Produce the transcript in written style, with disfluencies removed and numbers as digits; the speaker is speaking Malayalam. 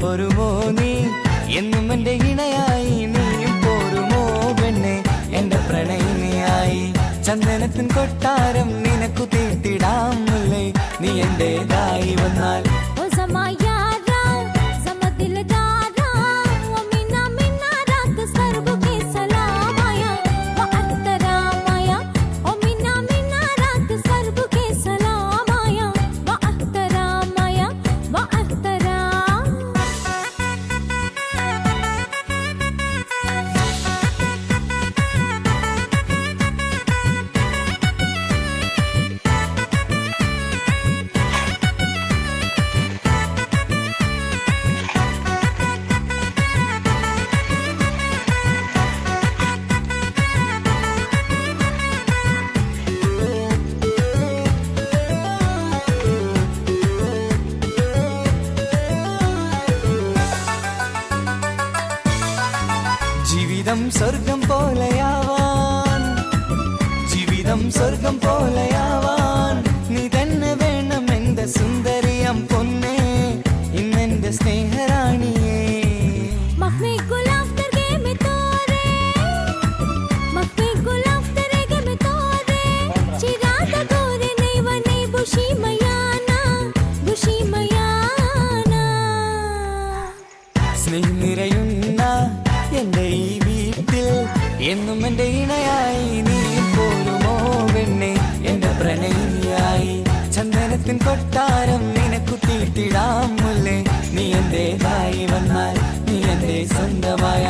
പോരുമോ നീ എന്നും എന്റെ ഇണയായി നീയും പോരുമോ പെണ്ണെ എന്റെ പ്രണയിനിയായി ചന്ദനത്തിൻ കൊട്ടാരം നിനക്കു തീർത്തിടാം മുല്ലേ നീ എന്റേതായി വന്നാൽ സ്വർഗം പോലെയാവാൻ ജീവിതം സ്വർഗം പോലെയാവാൻ നീ തന്നെ വേണം എന്റെ സുന്ദരിയം പൊന്നേ ഇന്നെന്റെ സ്നേഹറാണിയേ സ്നേഹം നിറയുന്ന എന്റെ ഈ വീട്ടിൽ എന്നും എന്റെ ഇണയായി നീ പോരുമോ പെണ്ണെ എന്റെ പ്രണയിനിയായി ചന്ദനത്തിൻ കൊട്ടാരം നിനക്കു തീർത്തിടാം മുല്ലേ നീ എന്റേതായി വന്നാൽ നീ എന്റെ സ്വന്തമായ